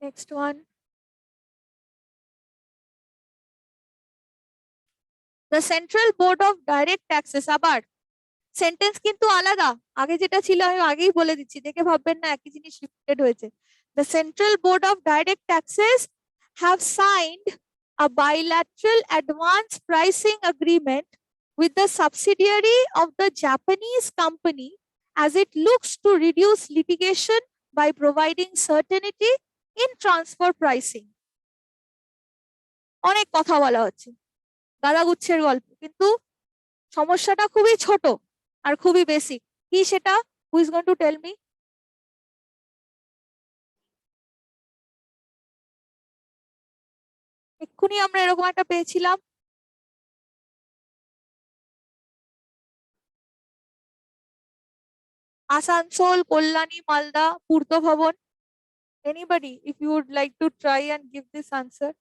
Next one. The Central Board of Direct Taxes, আবার sentence কিন্তু আলাদা, আগে যেটা ছিল আমি আগেই বলে দিচ্ছি, দেখে ভাববেন না একই জিনিস রিপিটেড হয়েছে। The Central Board of Direct Taxes have signed a bilateral advance pricing agreement with the subsidiary of the Japanese company as it looks to reduce litigation by providing certainty in transfer pricing. অনেক কথা বলা হচ্ছে, গাদাগুচ্ছের গল্প, কিন্তু সমস্যাটা খুবই ছোট আর খুবই বেসিক। কি সেটা? Who is going to tell me? এক্ষুনি আমরা এরকম একটা পেয়েছিলাম, আসানসোল, কল্যাণী, মালদা, পূর্ত ভবন। Anybody, if you would like to try and give this answer?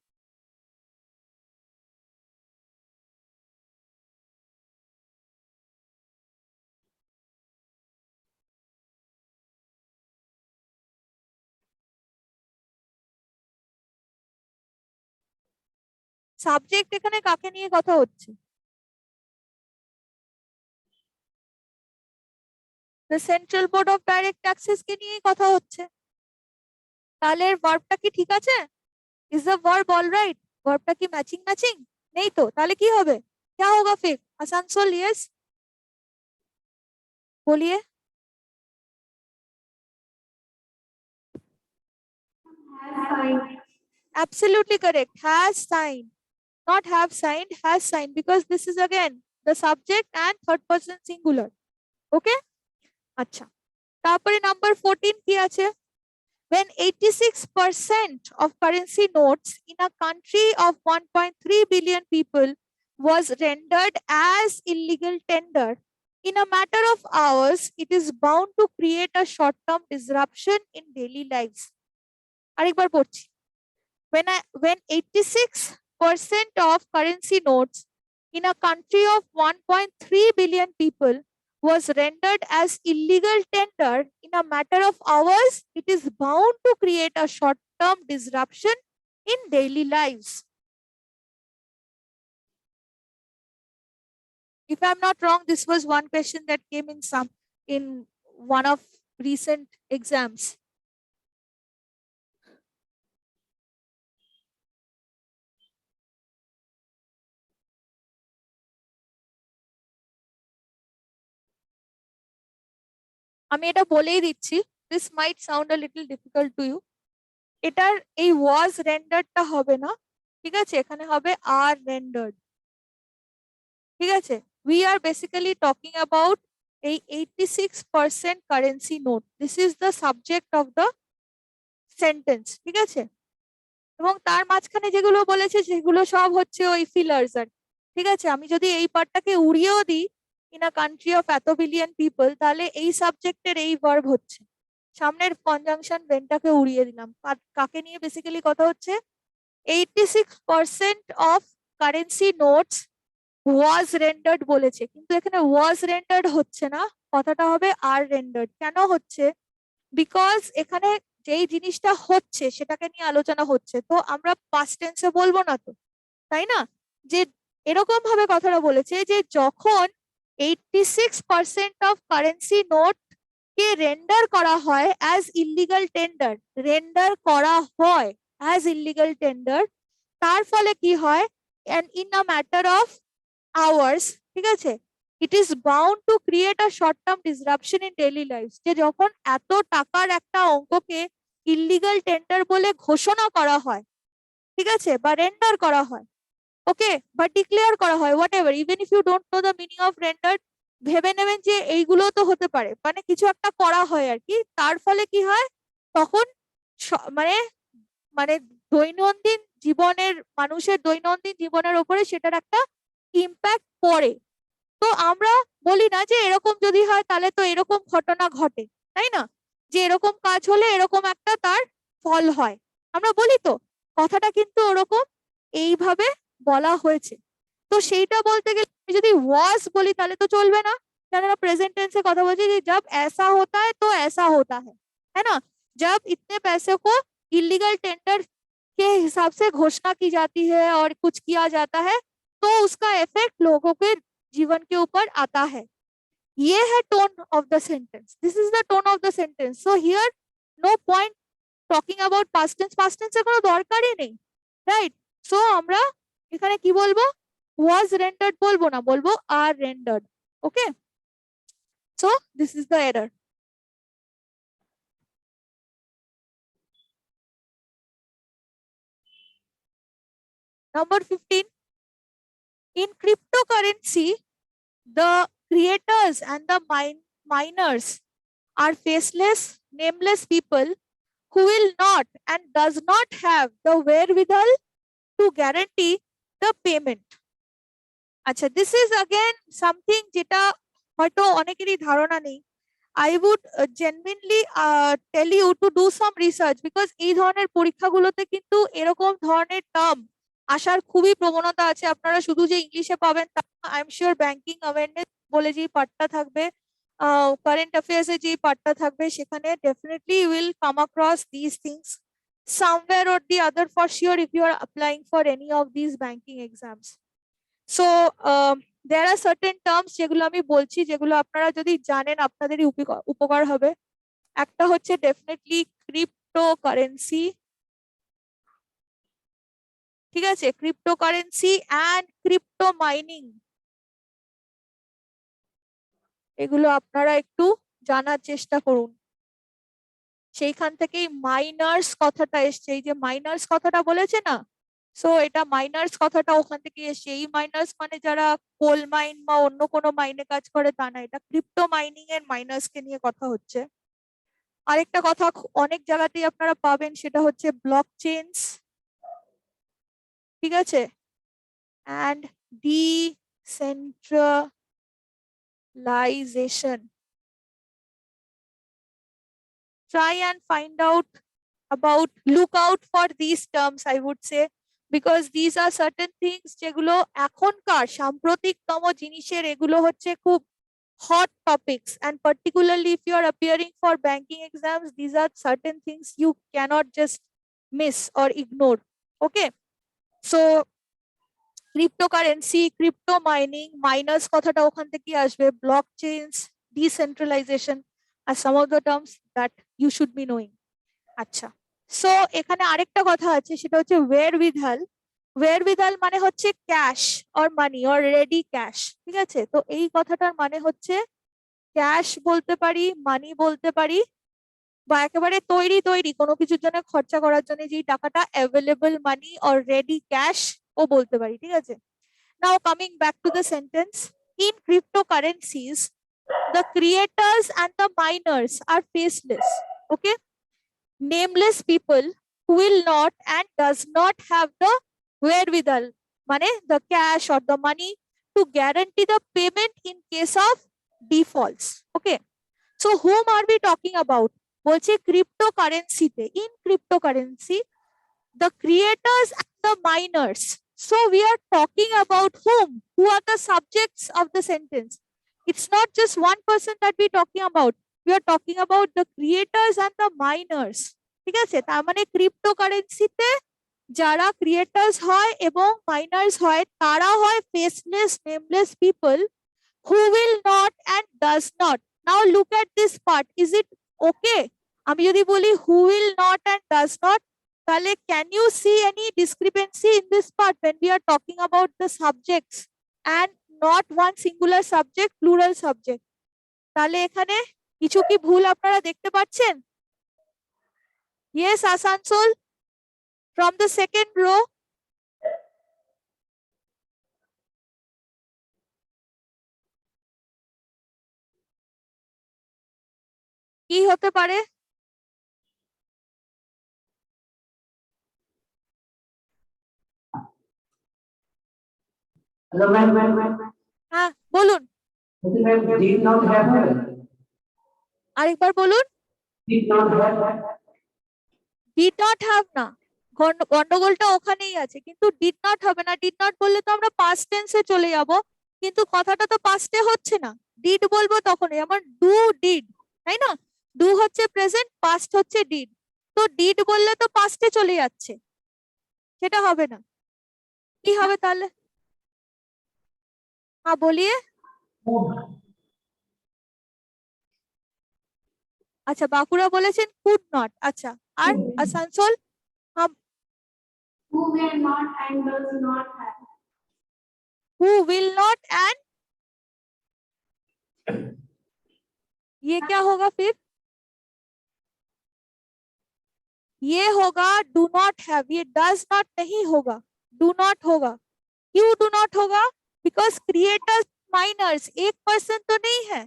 Subject এখানে কাকে নিয়ে কথা হচ্ছে? The central board of direct taxes কে নিয়ে কথা হচ্ছে। তাহলে ভার্বটা কি ঠিক আছে? Is the verb alright? ভার্বটা কি ম্যাচিং ম্যাচিং? নেই তো, তাহলে কি হবে? क्या होगा फिर? আসানসোল, यस बोलिए। Absolutely correct. Has signed, not have signed, has signed, because this is again the subject and third person singular. Okay? আচ্ছা, তারপরে নাম্বার 14 কি আছে? When 86% of currency notes in a country of 1.3 billion people was rendered as illegal tender, in a matter of hours, it is bound to create a short-term disruption in daily lives. আরেকবার পড়ছি। When 86% of currency notes in a country of 1.3 billion people was rendered as illegal tender, in a matter of hours, it is bound to create a short-term disruption in daily lives. If I'm not wrong, this was one question that came in one of recent exams. আমি এটা বলেই দিচ্ছি, this might sound a little difficult to you. এটার এই was renderedটা হবে না, ঠিক আছে, এখানে হবে are rendered। ঠিক আছে, we are basically talking about এই 86% currency note, this is the subject of the sentence. ঠিক আছে, এবং তার মাঝখানে যেগুলো বলেছে সেগুলো সব হচ্ছে ওই ফিলার্স আর। ঠিক আছে, আমি যদি এই পার্টটাকে উড়িয়েও দিই, ইন আ কান্ট্রি অফ এত বিলিয়ন পিপল, তাহলে এই সাবজেক্টের এই ভার্ব হচ্ছে, সামনের কনজাংশন বেনটাকে উড়িয়ে দিলাম। কাকে নিয়ে বেসিক্যালি কথা হচ্ছে? 86% of currency notes was rendered বলেছে, কিন্তু এখানে ওয়াজ রেন্ডার্ড হচ্ছে না, কথাটা হবে আর রেন্ডার্ড। কেন হচ্ছে? বিকজ এখানে যেই জিনিসটা হচ্ছে সেটাকে নিয়ে আলোচনা হচ্ছে, তো আমরা পাস্ট টেন্সে বলবো না তো, তাই না? যে এরকম ভাবে কথাটা বলেছে যে যখন 86% of currency note K render করা হয় অ্যাজ ইলিগাল টেন্ডার, রেন্ডার করা হয় অ্যাজ ইলিগাল টেন্ডার, তার ফলে কি হয়? and in a matter of hours, ঠিক আছে, it is bound to create a short term disruption in daily lives, যে যখন এত টাকার একটা অঙ্ককে ইলিগাল টেন্ডার বলে ঘোষণা করা হয়, ঠিক আছে, বা রেন্ডার করা হয়, ওকে, বা ডিক্লেয়ার করা হয়, whatever, even if you don't know the meaning of render, ভেবে নেবেন যে এইগুলো তো হতে পারে, মানে কিছু একটা করা হয় আর কি, তার ফলে কি হয় তখন মানে মানে দৈনন্দিন জীবনের, মানুষের দৈনন্দিন জীবনের উপরে সেটার একটা ইম্প্যাক্ট পড়ে। তো আমরা বলি না যে এরকম যদি হয় তাহলে তো এরকম ঘটনা ঘটে, তাই না, যে এরকম কাজ হলে এরকম একটা তার ফল হয়, আমরা বলি তো, কথাটা কিন্তু ওরকম এইভাবে বলা হয়েছে। তো সেইটা বলতে গেলে যদি ওয়াজ বলি তাহলে তো চলবে না, কেননা প্রেজেন্ট টেন্সে কথা বলছি যে जब ऐसा होता है तो ऐसा होता है ना, जब इतने पैसे को इलीगल टेंडर के हिसाब से घोषणा की जाती है और कुछ किया जाता है तो उसका इफेक्ट लोगों के जीवन के ऊपर आता है। ये है tone of the sentence, this is the tone of the sentence. So here no point talking about past tense, past টেন্সের কোনো দরকারই নেই, রাইট? সো আমরা এখানে কি বলবো, ওয়াজ রেন্ডার্ড বলবো না, বলবো আর rendered. Okay, so this is the error. Number 15, in cryptocurrency, the creators and the miners are faceless, nameless people who will not and does not have the wherewithal to guarantee the payment. আচ্ছা, this is again something যেটা হয়তো অনেকেরই ধারণা নেই। I would genuinely tell you to do some research because এই ধরনের পরীক্ষাগুলোতে কিন্তু এরকম ধরনের টার্ম আসার খুবই প্রবণতা আছে। আপনারা শুধু যে ইংলিশে পাবেন তা, I am sure banking awareness বলে যে পার্টটা থাকবে, কারেন্ট অ্যাফেয়ার্স এ যে পার্টটা থাকবে, সেখানে definitely you will come across this things somewhere or the other for sure if you are applying for any of these banking exams. So there are certain terms যেগুলো আমি বলছি, যেগুলো আপনারা যদি জানেন আপনাদেরই উপকার হবে। একটা হচ্ছে ডেফিনেটলি ক্রিপ্টোকারেন্সি, ঠিক আছে, ক্রিপ্টোকারেন্সি অ্যান্ড ক্রিপ্টো মাইনিং, এগুলো আপনারা একটু জানার চেষ্টা করুন। সেইখান থেকেই মাইনার্স কথাটা এসছে, এই যে মাইনার্স কথাটা বলেছে না, সো এটা মাইনার্স কথাটা ওখান থেকে এসছে। এই মাইনার্স মানে যারা কোল মাইন বা অন্য কোনো মাইনে কাজ করে তা না, এটা ক্রিপ্টো মাইনিং এর মাইনার্স কে নিয়ে কথা হচ্ছে। আরেকটা কথা অনেক জায়গাতেই আপনারা পাবেন, সেটা হচ্ছে ব্লক চেইনস, ঠিক আছে, and decentralisation. Try and find out about, look out for these terms, I would say, because these are certain things যেগুলো এখনকার সাম্প্রতিকতম জিনিসের, এগুলো হচ্ছে খুব hot topics, and particularly if you are appearing for banking exams, these are certain things you cannot just miss or ignore. Okay, so cryptocurrency, crypto mining, miners কথাটা ওখান থেকে আসবে, blockchains, decentralization are some of the terms that you should be knowing. আচ্ছা, so এখানে আরেকটা কথা আছে, সেটা হচ্ছে wherewithal। wherewithal মানে হচ্ছে cash or money or ready cash, ঠিক আছে। তো এই কথাটার মানে হচ্ছে ক্যাশ বলতে পারি, মানি বলতে পারি, বা একেবারে তৈরি তৈরি কোনো কিছুর জন্য খরচা করার জন্য যেই টাকাটা available money or ready cash ও বলতে পারি, ঠিক আছে। Now coming back to the sentence, in cryptocurrencies the creators and the miners are faceless, okay, nameless people who will not and does not have the wherewithal, মানে the cash or the money to guarantee the payment in case of defaults. Okay, so whom are we talking about? বলছে cryptocurrency-তে, in cryptocurrency the creators and the miners. So we are talking about whom? Who are the subjects of the sentence? It's not just one person that we're talking about. We are talking about the creators and the miners. ঠিক আছে, তার মানে ক্রিপ্টোকারেন্সিতে যারা creators হয় এবং minors হয়, তারা হয় faceless, নেমলেস people who will not and does not. Now look at this part. Is it okay? আমি যদি বলি who will not and does not, তাহলে can you see any discrepancy in this part when we are talking about the subjects and not one singular subject, plural subject? তাহলে এখানে কিছু কি ভুল আপনারা দেখতে পাচ্ছেন? Yes, Asansol from the second row. কি হতে পারে? Hello, ma'am. হ্যাঁ বলুন, Did not have. আরেকবার বলুন। Did not have. Did not have না, গন্ডগোলটা ওখানেই আছে, কিন্তু ডিড নট হবে না। ডিড নট বললে তো আমরা পাস্ট টেন্সে চলে যাব, কিন্তু কথাটা তো পাস্টে হচ্ছে না। ডিড বলবো তখনই, আমার ডু ডিড, তাই না? ডু হচ্ছে প্রেজেন্ট, পাস্ট হচ্ছে ডিড। তো ডিড বললে তো পাস্টে চলে যাচ্ছে, সেটা হবে না। কি হবে তাহলে? হ্যাঁ বলিয়ে। আচ্ছা বাঁকুড়া বলেছেন কুড নট, আচ্ছা আর আসানসোল? হ্যাঁ, Who will not and does not have. Who will not and ये क्या होगा फिर? ये होगा डू नॉट हैव, ये डज नॉट नहीं होगा, डू नॉट होगा। क्यों डू नॉट होगा? बिकॉज क्रिएटर्स माइनर्स एक पर्सन तो नहीं है,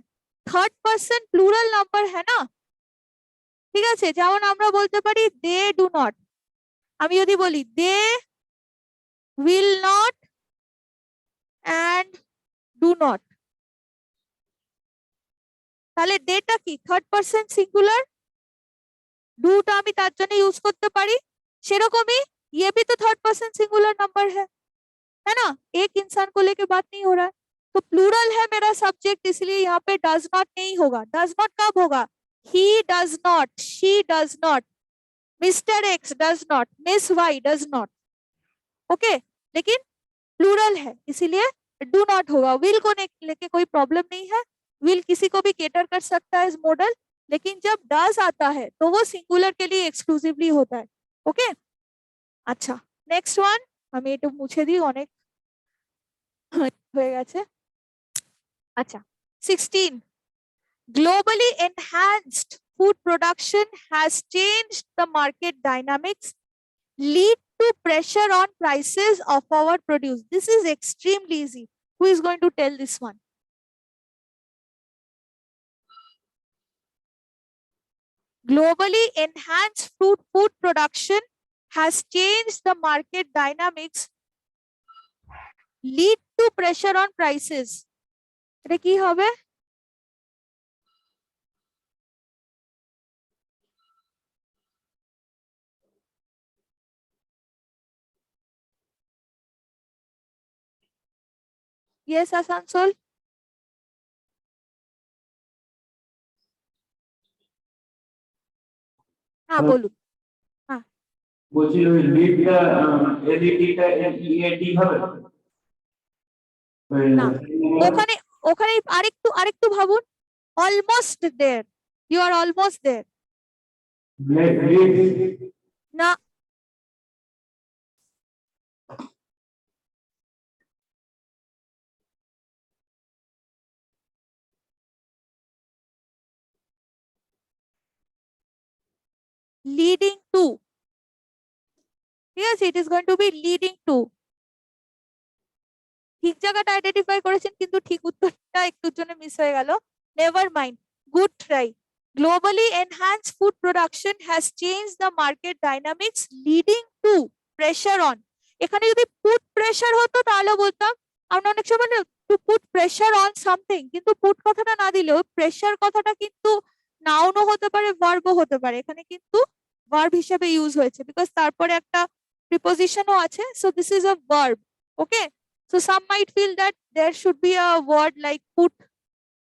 थर्ड पर्सन प्लूरल नंबर है ना। ঠিক আছে, যেমন আমরা বলতে পারি দে ডু নট, আমি যদি বলি they will not and do not, তাহলে ডেটা কি থার্ড পার্সন সিঙ্গুলার, ডুটা আমি তার জন্য ইউজ করতে পারি। সেরকমই ये भी तो थर्ड पर्सन सिंगुलर नंबर है ना, एक इंसान को लेके बात नहीं हो रहा है, तो प्लूरल है मेरा सब्जेक्ट, इसलिए यहाँ पे डज नॉट नहीं होगा। डज नॉट कब होगा? He does not, she does not, mister x does not, miss why does not, okay. लेकिन प्लूरल है इसीलिए डू नॉट होगा। विल को लेके कोई प्रॉब्लम नहीं है, विल किसी को भी केटर कर सकता है इस मॉडल, लेकिन जब डज आता है तो वो सिंगुलर के लिए एक्सक्लूसिवली होता है, ओके। আচ্ছা নেক্সট ওয়ান, আমি এটা মুছে দিই, অনেক হয়ে গেছে। আচ্ছা 16, globally enhanced food production has changed the market dynamics, lead to pressure on prices of our produce. This is extremely easy. Who is going to tell this one? Globally enhanced food production has changed the market dynamics, lead to pressure on prices. এটা কি হবে? Yes, Asansol. হ্যাঁ বলুন। বলছি ওই লিডটা এলইডিটা LED হবে ওই না, ওখানে ওখানে আরেকটু আরেকটু ভাবুন, almost there, you are almost there. Lead না, লিডিং টু, ঠিক আছে, it is going to be leading to. ঠিক জায়গাটা আইডেন্টিফাই করেছেন, কিন্তু ঠিক উত্তরটা একটুর জন্য মিস হয়ে গেল। Never mind, good try. Globally enhanced food production has changed the market dynamics, leading to pressure on. এখানে যদি put pressure হতো তাহলে বলতাম, আমরা অনেক সময় to put pressure on something, কিন্তু পুট কথাটা না দিলেও প্রেশার কথাটা কিন্তু নাউনও হতে পারে, ভার্বও হতে পারে। এখানে কিন্তু ভার্ব হিসেবে ইউজ হয়েছে, বিকজ তারপরে একটা প্রিপোজিশনও আছে, so this is a verb, okay. So some might feel that there should be a word like put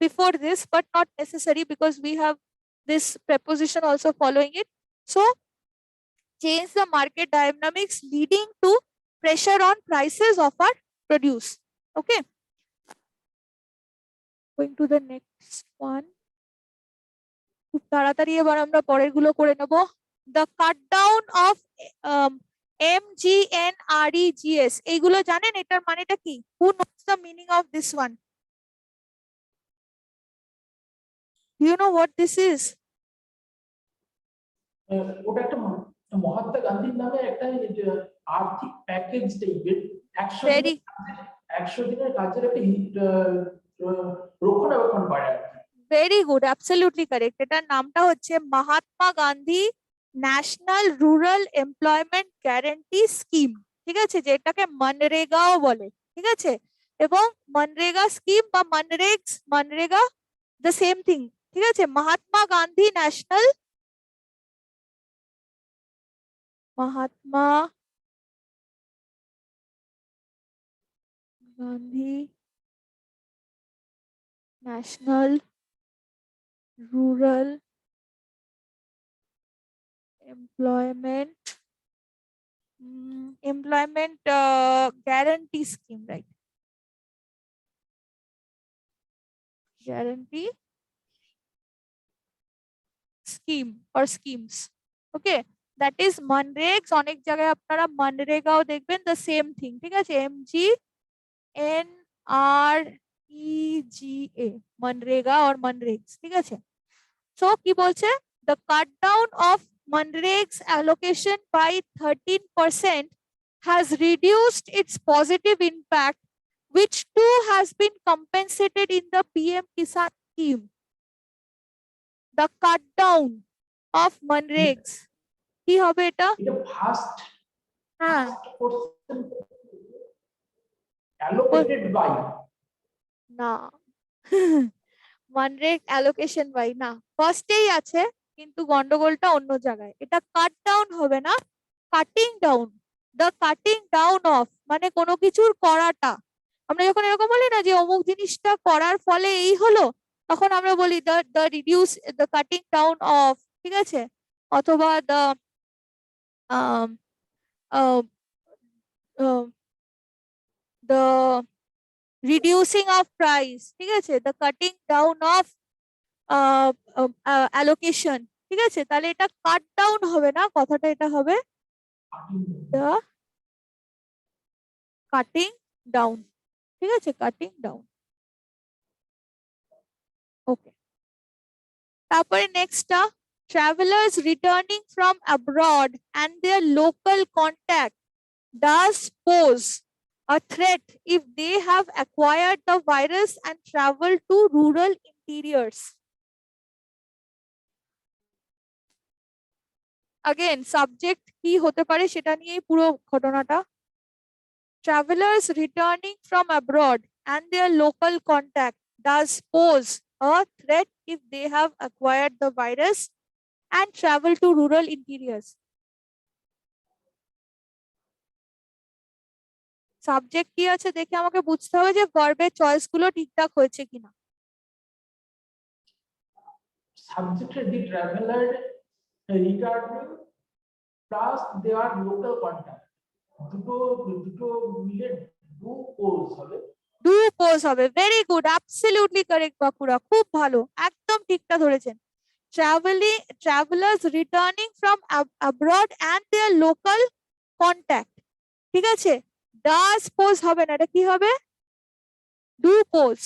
before this, but not necessary because we have this preposition also following it. So change the market dynamics leading to pressure on prices of our produce. Okay. Going to the next one. খুব তাড়াতাড়ি এবার আমরা পরের গুলো করে নেব। The cut down of MGNREGS, এইগুলো জানেন এটার মানেটা কি? Who knows the meaning of this one? Do you know what this is? ওটা একটা মহাত্মা গান্ধীর নামে একটা আর্থিক প্যাকেজ টাইপের Very 100 দিনের কাজের একটা রক্ষণাবেক্ষণ পায় আর কি। Very good, absolutely correct. এটার নামটা হচ্ছে Mahatma Gandhi national rural employment guarantee scheme, ঠিক আছে, যেটাকে মনরেগাও বলে, ঠিক আছে। এবং মনরেগা স্কিম বা মনরেগা দ্য সেম থিং, ঠিক আছে। Mahatma Gandhi national rural employment guarantee scheme, right? Guarantee scheme or schemes, okay, that is manregs, অনেক জায়গায় আপনারা মনরেগাও দেখবেন, the same thing, ঠিক আছে, MGNREGA, মনরেগা or manregs, ঠিক আছে। So কি বলছে, the cut down of manregs allocation by 13% has reduced its positive impact, which too has been compensated in the PM Kisan scheme. The cut down of manregs কি হবে এটা? এটা first হ্যাঁ, portion allocated by না মানরেগ allocation by না, ফার্স্টেই আছে কিন্তু গন্ডগোলটা অন্য জায়গায়, এটা কাট ডাউন হবে না, cutting down, the cutting down of মানে কোনো কিছুর করাটা, আমরা যখন এরকম বলি না যে অমুক জিনিসটা করার ফলে এই হলো, তখন আমরা বলি the reduce, the cutting down of, ঠিক আছে, অথবা the the reducing of price, ঠিক আছে, the cutting down of allocation, ঠিক আছে, তাহলে এটা কাট ডাউন হবে না, কথাটা এটা হবে the cutting down, ঠিক আছে, কাটিং ডাউন, ওকে। তারপরে নেক্সটটা, travelers returning from abroad and their local contact does pose a threat if they have acquired the virus and travel to rural interiors. Again, subject কি হতে পারে সেটা নিয়েই পুরো ঘটনাটা। Travelers returning from abroad and their local contact does pose a threat if they have acquired the virus and travel to rural interiors. Subject কি আছে দেখে আমাকে বুঝতে হবে যে ভার্বের চয়েস গুলো ঠিকঠাক হয়েছে কিনা। Subject the traveller returning plus their local contact, দুটো মিলে ডু পোজ হবে, ডু পোজ হবে, very good, absolutely correct Bankura, খুব ভালো, একদম ঠিকটা ধরেছেন। travelers returning from abroad and their local contact, ঠিক আছে, does pose হবে না, এটা কি হবে, ডু পোজ,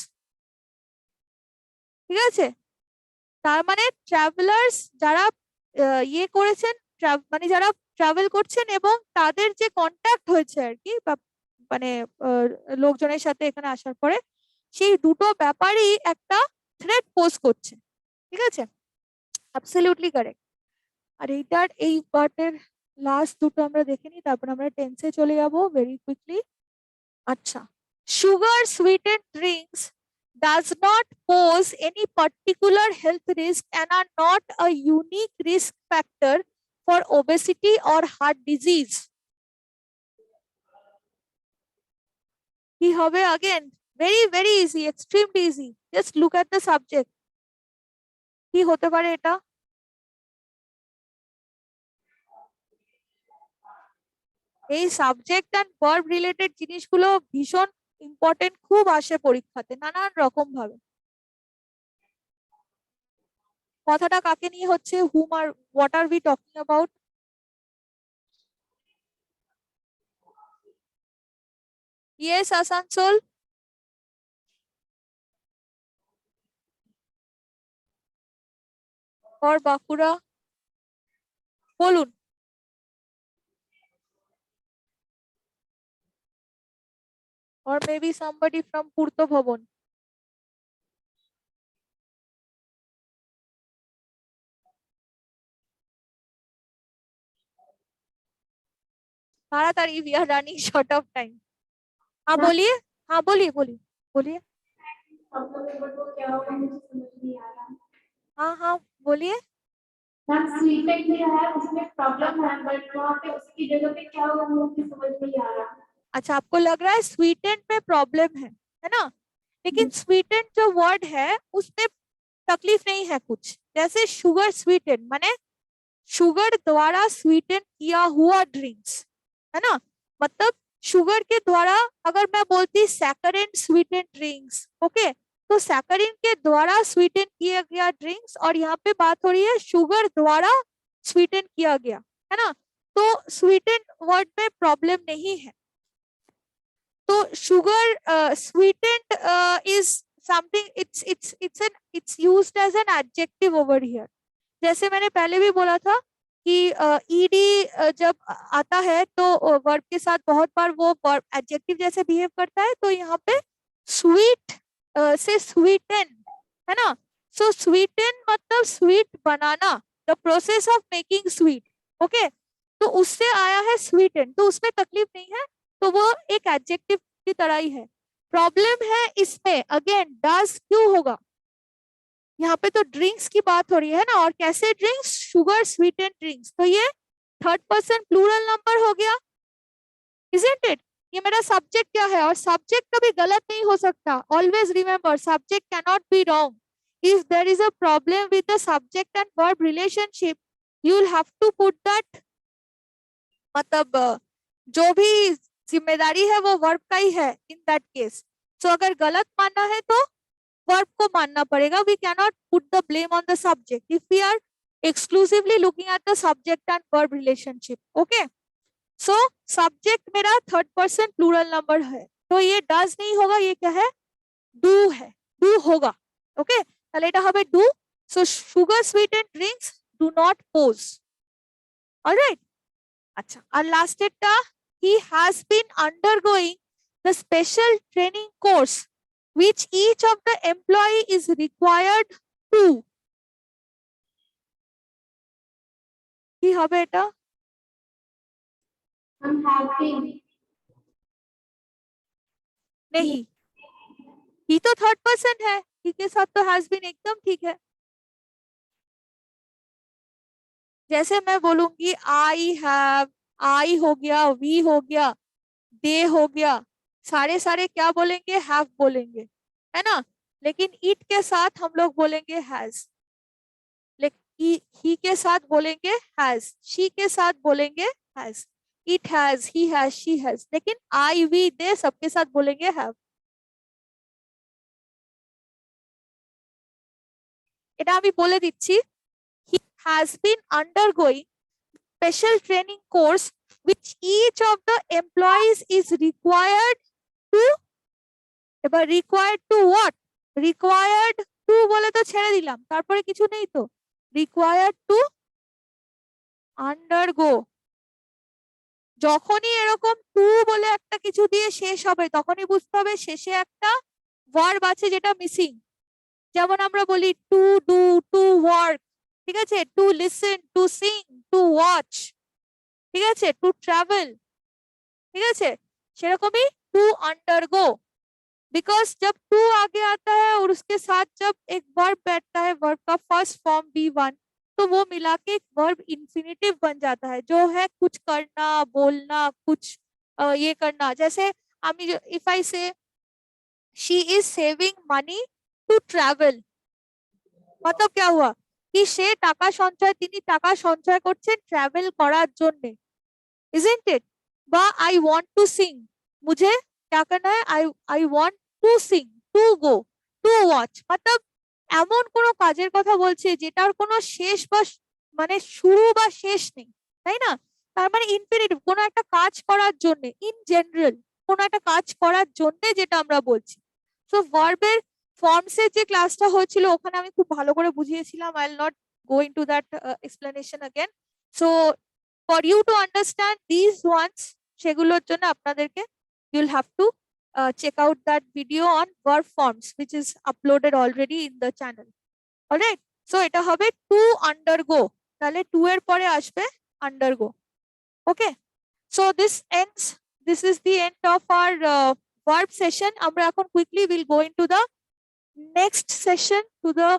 ঠিক আছে। তার মানে ট্রাভেলার্স যারা ইয়ে করেছেন, মানে যারা ট্রাভেল করছেন এবং তাদের যে কন্ট্যাক্ট হয়েছে আর কি, বা মানে লোকজনের সাথে এখানে আসার পরে, সেই দুটো ব্যাপারই একটা থ্রেট পোজ করছে, ঠিক আছে, অ্যাবসলিউটলি কারেক্ট। আর এইটার এই পার্টের লাস্ট দুটো আমরা দেখে নিই, তারপর আমরা টেন্সে চলে যাব ভেরি কুইকলি। আচ্ছা, sugar suited drinks does not pose any particular health risk and are not a unique risk factor for obesity or heart disease. কি হবে? Again, very easy, extremely easy. Just look at the subject. কি হতে পারে এটা? এই subject and verb related জিনিসগুলো ভীষণ important, খুব আসে পরীক্ষাতে নানান রকম ভাবে। কথাটা কাকে নিয়ে হচ্ছে? হুম আর what are we talking about? Yes, Asansol. और বাঁকুড়া, বলুন। or maybe somebody from পূর্ত ভবন। ताड़ाताड़ी, we are running short of time. हाँ बोलिए, हाँ बोलिए बोलिए बोलिए। क्या होगा मुझे समझ नहीं आ रहा। हाँ हाँ बोलिए। मैम स्वीटेड में है, उसमें प्रॉब्लम है, बट वहाँ पे उसकी जगह पे क्या होगा मुझे समझ नहीं आ रहा। अच्छा, आपको लग रहा है स्वीटेंड में प्रॉब्लम है ना? लेकिन स्वीटेंड जो वर्ड है उसमें तकलीफ नहीं है कुछ, जैसे शुगर स्वीटेंड माने शुगर द्वारा स्वीटन किया हुआ ड्रिंक्स, है ना, मतलब शुगर के द्वारा अगर मैं बोलती सैकरिन स्वीटन ड्रिंक्स, ओके, तो सैकरिन के द्वारा स्वीटन किया गया ड्रिंक्स, और यहाँ पे बात हो रही है शुगर द्वारा स्वीटन किया गया, है ना, तो स्वीटन वर्ड में प्रॉब्लम नहीं है। तो sugar sweetened is something, it's used as an adjective over here। जैसे मैंने पहले भी बोला था कि ईडी जब आता है तो वर्ब के साथ बहुत बार वो वर्ब एडजेक्टिव जैसे बिहेव करता है, तो यहाँ पे स्वीट से स्वीटन, है ना, सो स्वीटन मतलब sweet banana, the process of making sweet, okay, तो उससे आया है स्वीटन, तो उसमें तकलीफ नहीं है, तो वो एक एडजेक्टिव की तरह ही है। प्रॉब्लम है इसमें अगेन डज क्यों होगा, यहाँ पे तो ड्रिंक्स की बात हो रही है ना, और कैसे ड्रिंक्स, शुगर स्वीटेंड ड्रिंक्स, तो ये थर्ड पर्सन प्लूरल नंबर हो गया, इजंट इट। ये मेरा सब्जेक्ट क्या है, और सब्जेक्ट कभी गलत नहीं हो सकता, always remember subject can not be wrong. If there is a problem with the subject and verb relationship, you will have to put that, मतलब जो भी जिम्मेदारी है वो वर्ब का ही है इन दैट केस। सो अगर गलत मानना है तो वर्ब को मानना पड़ेगा, we can not put the blame on the subject if we are exclusively looking at the subject and verb relationship, okay. So subject मेरा थर्ड पर्सन प्लूरल नंबर है, तो ये डज नहीं होगा, ये क्या है, डू है, डू होगा, ओके, তাহলে এটা হবে do. So sugar sweetened drinks do not pose, alright. अच्छा, और लास्ट একটা, he has been undergoing the special training course which each of the employee is required to, কি হবে এটা, हम हैव नहीं, ही तो थर्ड पर्सन है, ही के साथ तो हैज बीन एकदम ठीक है। जैसे मैं बोलूंगी आई हैव, आई हो गया, वी हो गया, दे हो गया, सारे सारे क्या बोलेंगे, हैव बोलेंगे, है ना, लेकिन इट के साथ हम लोग बोलेंगे हैज, ही के साथ बोलेंगे हैज, शी के साथ बोलेंगे has, it has, he has, she has, लेकिन आई वी दे सबके साथ बोलेंगे हैव। এটা আমি বলে দিচ্ছি, he has been undergoing special training course which each of the employees is required to, এবার required to what, required to বলে তো ছেড়ে দিলাম, তারপরে কিছু নেই তো, required to undergo, যখনই এরকম টু বলে একটা কিছু দিয়ে শেষ হবে তখনই বুঝতে হবে শেষে একটা ভার্ব আছে যেটা মিসিং। যেমন আমরা বলি টু ডু, টু ওয়ার্ক, ঠিক আছে, to listen, to sing, to watch, ঠিক আছে, টু ट्रैवल, ठीक है, সেরকমই टू अंडरगो, बिकॉज जब टू आगे आता है और उसके साथ जब एक वर्ब बैठता है, वर्ब का फर्स्ट फॉर्म V1, तो वो मिला के एक वर्ब इंफिनिटिव बन जाता है, जो है कुछ करना, बोलना, कुछ ये करना। जैसे if I say she is saving money to travel, मतलब क्या हुआ कि সে টাকা সঞ্চয়, তিনি টাকা সঞ্চয় করছেন ট্রাভেল করার জন্য, ইজন্ট ইট। বা आई वांट टू सिंग, मुझे क्या करना है, I want to sing, to go, to watch, मतलब এমন কোনো কাজের কথা বলছে যেটার কোনো শেষ বা মানে শুরু বা শেষ নেই, তাই না, তার মানে ইনফিনিটিভ, কোনো একটা কাজ করার জন্য, ইন জেনারেল কোনো একটা কাজ করার জন্য যেটা আমরা বলছি। সো ভার্বের ফর্মসের যে ক্লাসটা হয়েছিল ওখানে আমি খুব ভালো করে বুঝিয়েছিলাম, I will not go into that explanation again. So for you to understand this once, সেগুলোর জন্য আপনাদেরকে you will have to check out that video on verb forms which is uploaded already in the channel, all right। so এটা হবে to undergo, তাহলে to এর পরে আসবে undergo, okay। so this is the end of our verb session। আমরা এখন quickly will go into the next session to the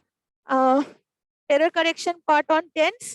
error correction part on tense।